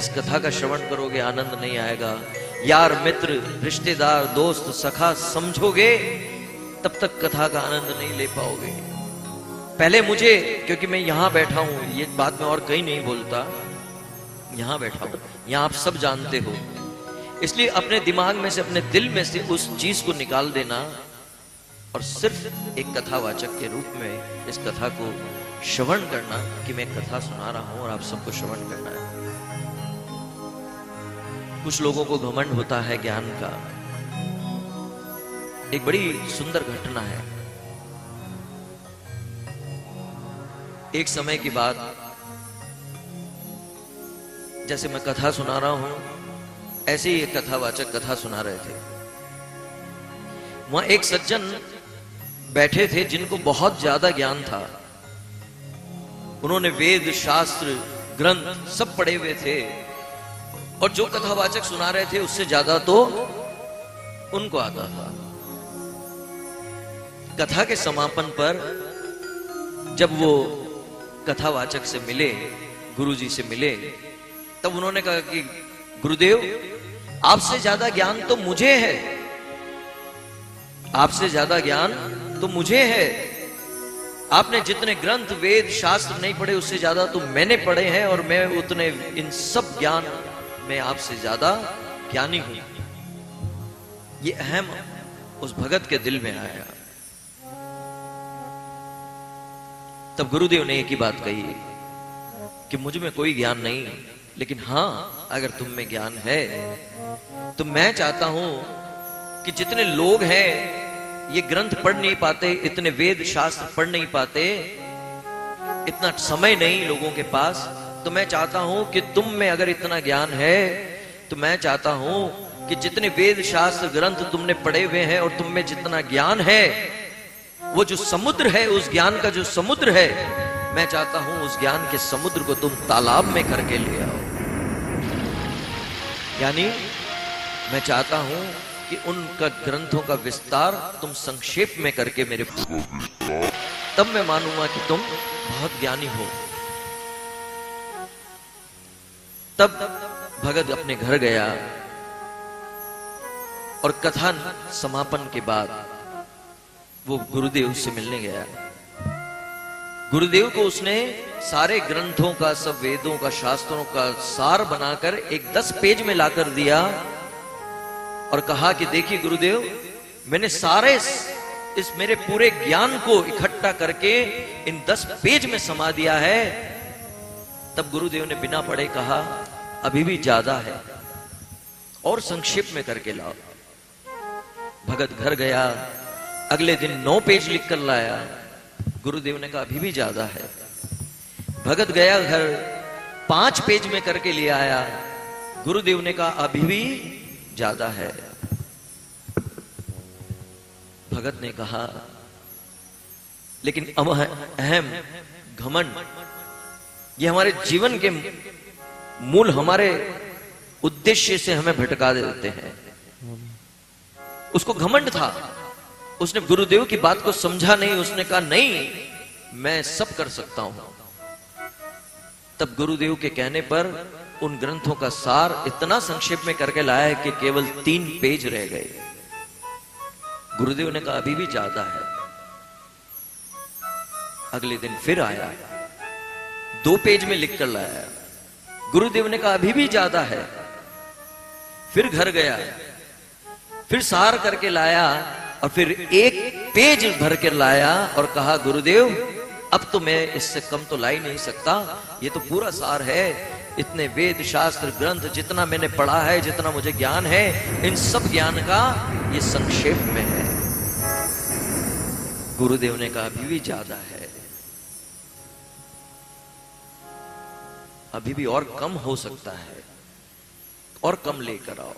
इस कथा का श्रवण करोगे आनंद नहीं आएगा। यार मित्र रिश्तेदार दोस्त सखा समझोगे तब तक कथा का आनंद नहीं ले पाओगे। पहले मुझे, क्योंकि मैं यहां बैठा हूं, ये बात मैं और कहीं नहीं बोलता, यहां बैठा हूं, यहां आप सब जानते हो, इसलिए अपने दिमाग में से अपने दिल में से उस चीज को निकाल देना और सिर्फ एक कथावाचक के रूप में इस कथा को श्रवण करना कि मैं कथा सुना रहा हूं और आप सबको श्रवण करना है। कुछ लोगों को घमंड होता है ज्ञान का। एक बड़ी सुंदर घटना है। एक समय की बात, जैसे मैं कथा सुना रहा हूं ऐसे ही एक कथावाचक कथा सुना रहे थे। वहां एक सज्जन बैठे थे जिनको बहुत ज्यादा ज्ञान था। उन्होंने वेद शास्त्र ग्रंथ सब पढ़े हुए थे और जो कथावाचक सुना रहे थे उससे ज्यादा तो उनको आता था। कथा के समापन पर जब वो कथावाचक से मिले, गुरुजी से मिले, तब उन्होंने कहा कि गुरुदेव आपसे ज्यादा ज्ञान तो मुझे है, आपसे ज्यादा ज्ञान तो मुझे है। आपने जितने ग्रंथ वेद शास्त्र नहीं पढ़े उससे ज्यादा तो मैंने पढ़े हैं और मैं उतने इन सब ज्ञान में आपसे ज्यादा ज्ञानी हूं। ये अहम उस भगत के दिल में आया। तब गुरुदेव ने एक ही बात कही कि मुझ में कोई ज्ञान नहीं, लेकिन हां अगर तुम में ज्ञान है तो मैं चाहता हूं कि जितने लोग हैं ये ग्रंथ पढ़ नहीं पाते, इतने वेद शास्त्र पढ़ नहीं पाते, इतना समय नहीं लोगों के पास, तो मैं चाहता हूं कि तुम में अगर इतना ज्ञान है तो मैं चाहता हूं कि जितने वेद शास्त्र ग्रंथ तुमने पढ़े हुए हैं और तुम में जितना ज्ञान है, वो जो समुद्र है, उस ज्ञान का जो समुद्र है, मैं चाहता हूं उस ज्ञान के समुद्र को तुम तालाब में करके ले आओ। यानी मैं चाहता हूं कि उनका ग्रंथों का विस्तार तुम संक्षेप में करके मेरे, तब मैं मानूंगा कि तुम बहुत ज्ञानी हो। तब भगत अपने घर गया और कथा समापन के बाद वो गुरुदेव से मिलने गया। गुरुदेव को उसने सारे ग्रंथों का, सब वेदों का, शास्त्रों का सार बनाकर एक 10 पेज में लाकर दिया और कहा कि देखिए गुरुदेव, मैंने सारे इस मेरे पूरे ज्ञान को इकट्ठा करके इन 10 पेज में समा दिया है। तब गुरुदेव ने बिना पढ़े कहा अभी भी ज्यादा है और संक्षेप में करके लाओ। भगत घर गया, अगले दिन 9 पेज लिखकर लाया। गुरुदेव ने कहा अभी भी ज्यादा है। भगत गया घर, 5 पेज में करके ले आया। गुरुदेव ने कहा अभी भी ज्यादा है। भगत ने कहा लेकिन अब अहम घमंड, ये हमारे जीवन के मूल, हमारे उद्देश्य से हमें भटका देते हैं। उसको घमंड था, उसने गुरुदेव की बात को समझा नहीं। उसने कहा नहीं, मैं सब कर सकता हूं। तब गुरुदेव के कहने पर उन ग्रंथों का सार इतना संक्षेप में करके लाया है कि केवल 3 पेज रह गए। गुरुदेव ने कहा अभी भी ज्यादा है। अगले दिन फिर आया, 2 पेज में लिखकर लाया। गुरुदेव ने कहा अभी भी ज्यादा है। फिर घर गया, फिर सार करके लाया और फिर 1 पेज भर कर लाया और कहा गुरुदेव अब तो मैं इससे कम तो ला ही नहीं सकता, ये तो पूरा सार है। इतने वेद शास्त्र ग्रंथ जितना मैंने पढ़ा है, जितना मुझे ज्ञान है, इन सब ज्ञान का ये संक्षेप में है। गुरुदेव ने कहा अभी भी ज्यादा है, अभी भी और कम हो सकता है, और कम लेकर आओ।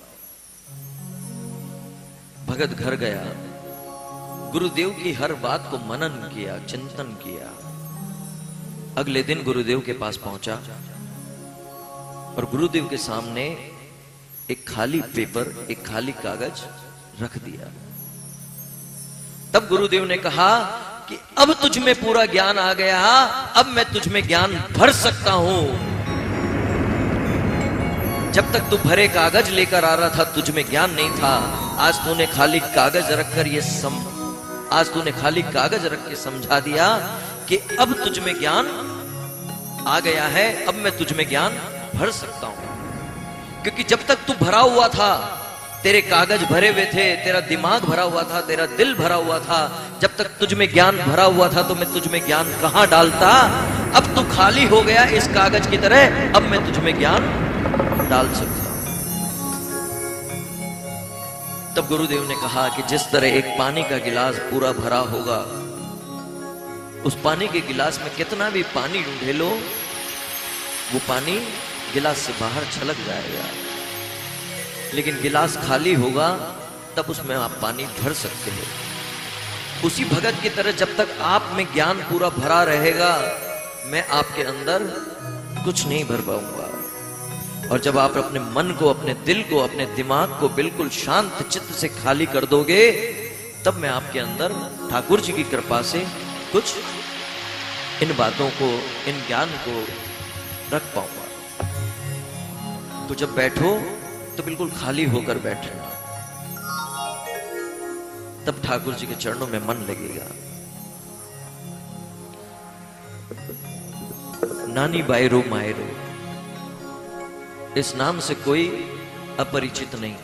भगत घर गया, गुरुदेव की हर बात को मनन किया, चिंतन किया। अगले दिन गुरुदेव के पास पहुंचा और गुरुदेव के सामने एक खाली पेपर, एक खाली कागज रख दिया। तब गुरुदेव ने कहा कि अब तुझ में पूरा ज्ञान आ गया, अब मैं तुझ में ज्ञान भर सकता हूं। जब तक तू भरे कागज लेकर आ रहा था तुझ में ज्ञान नहीं था। आज तूने खाली कागज रखकर आज तूने खाली कागज रख के समझा दिया कि अब तुझ में ज्ञान आ गया है, अब मैं तुझ में ज्ञान भर सकता हूं। क्योंकि जब तक तू भरा हुआ था, तेरे कागज भरे हुए थे, तेरा दिमाग भरा हुआ था, तेरा दिल भरा हुआ था, जब तक तुझ में ज्ञान भरा हुआ था तो मैं तुझ में ज्ञान कहां डालता। अब तू खाली हो गया इस कागज की तरह, अब मैं तुझ में ज्ञान डाल सकता। तब गुरुदेव ने कहा कि जिस तरह एक पानी का गिलास पूरा भरा होगा, उस पानी के गिलास में कितना भी पानी ढेलो, वो पानी गिलास से बाहर छलक जाएगा। लेकिन गिलास खाली होगा तब उसमें आप पानी भर सकते हो। उसी भगत की तरह जब तक आप में ज्ञान पूरा भरा रहेगा, मैं आपके अंदर कुछ नहीं भर पाऊंगा। और जब आप अपने मन को, अपने दिल को, अपने दिमाग को बिल्कुल शांत चित्त से खाली कर दोगे, तब मैं आपके अंदर ठाकुर जी की कृपा से कुछ इन बातों को, इन ज्ञान को रख पाऊंगा। तो जब बैठो तो बिल्कुल खाली होकर बैठना, तब ठाकुर जी के चरणों में मन लगेगा। नानी बायरो मायरो, इस नाम से कोई अपरिचित नहीं,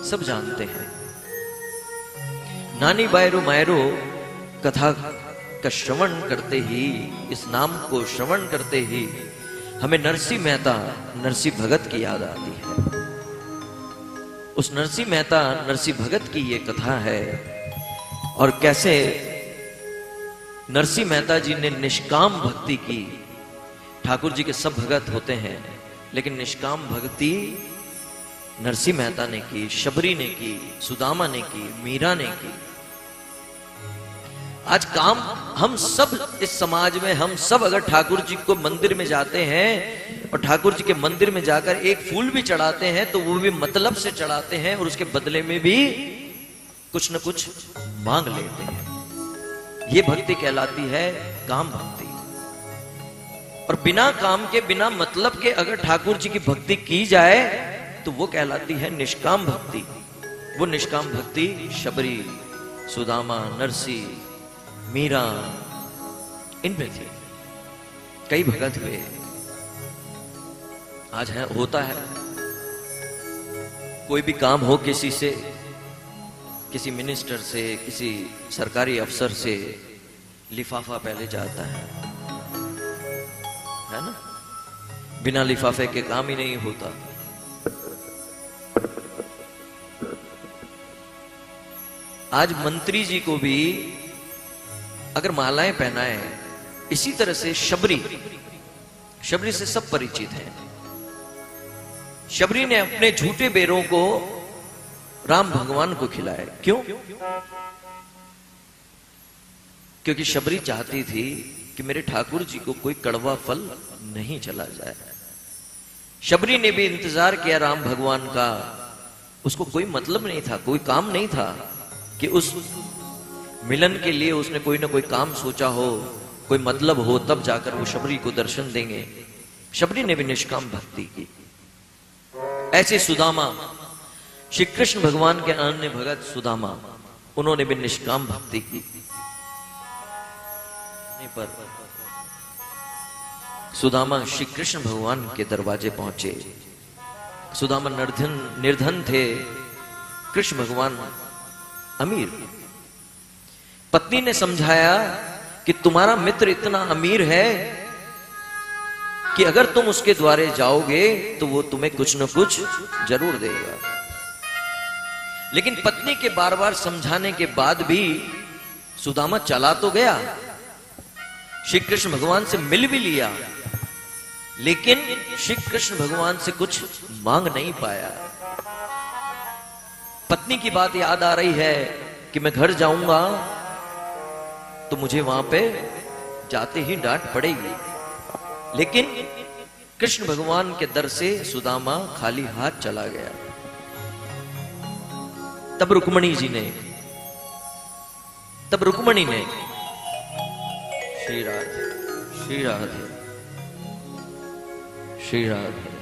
सब जानते हैं। नानी बायरो मायरो कथा का श्रवण करते ही, इस नाम को श्रवण करते ही हमें नरसिंह मेहता, नरसिंह भगत की याद आती है। उस नरसिंह मेहता, नरसिंह भगत की ये कथा है, और कैसे नरसिंह मेहता जी ने निष्काम भक्ति की। ठाकुर जी के सब भगत होते हैं, लेकिन निष्काम भक्ति नरसिंह मेहता ने की, शबरी ने की, सुदामा ने की, मीरा ने की। आज काम हम सब इस समाज में, हम सब अगर ठाकुर जी को मंदिर में जाते हैं और ठाकुर जी के मंदिर में जाकर एक फूल भी चढ़ाते हैं, तो वो भी मतलब से चढ़ाते हैं और उसके बदले में भी कुछ न कुछ मांग लेते हैं। ये भक्ति कहलाती है काम भक्ति। और बिना काम के, बिना मतलब के अगर ठाकुर जी की भक्ति की जाए तो वो कहलाती है निष्काम भक्ति। वो निष्काम भक्ति शबरी, सुदामा, नरसी, मीरा, इनमें थे। कई भगत हुए। आज है, होता है, कोई भी काम हो किसी से, किसी मिनिस्टर से, किसी सरकारी अफसर से, लिफाफा पहले जाता है ना? बिना लिफाफे के काम ही नहीं होता। आज मंत्री जी को भी अगर मालाएं पहनाए, इसी तरह से शबरी, शबरी से सब परिचित हैं। शबरी ने अपने झूठे बेरों को राम भगवान को खिलाए। क्यों? क्योंकि शबरी चाहती थी कि मेरे ठाकुर जी को कोई कड़वा फल नहीं चला जाए। शबरी ने भी इंतजार किया राम भगवान का। उसको कोई मतलब नहीं था, कोई काम नहीं था कि उस मिलन के लिए उसने कोई ना कोई काम सोचा हो, कोई मतलब हो, तब जाकर वो शबरी को दर्शन देंगे। शबरी ने भी निष्काम भक्ति की। ऐसे सुदामा, श्री कृष्ण भगवान के अन्य भगत सुदामा, उन्होंने भी निष्काम भक्ति की। पर सुदामा श्री कृष्ण भगवान के दरवाजे पहुंचे। सुदामा निर्धन थे, कृष्ण भगवान अमीर। पत्नी ने समझाया कि तुम्हारा मित्र इतना अमीर है कि अगर तुम उसके द्वारे जाओगे तो वो तुम्हें कुछ न कुछ जरूर देगा। लेकिन पत्नी के बार बार समझाने के बाद भी सुदामा चला तो गया, श्री कृष्ण भगवान से मिल भी लिया, लेकिन श्री कृष्ण भगवान से कुछ मांग नहीं पाया। पत्नी की बात याद आ रही है कि मैं घर जाऊंगा तो मुझे वहां पे जाते ही डांट पड़ेगी। लेकिन कृष्ण भगवान के दर से सुदामा खाली हाथ चला गया। तब रुक्मणी ने श्री राधे, श्री राधे, श्री राधे,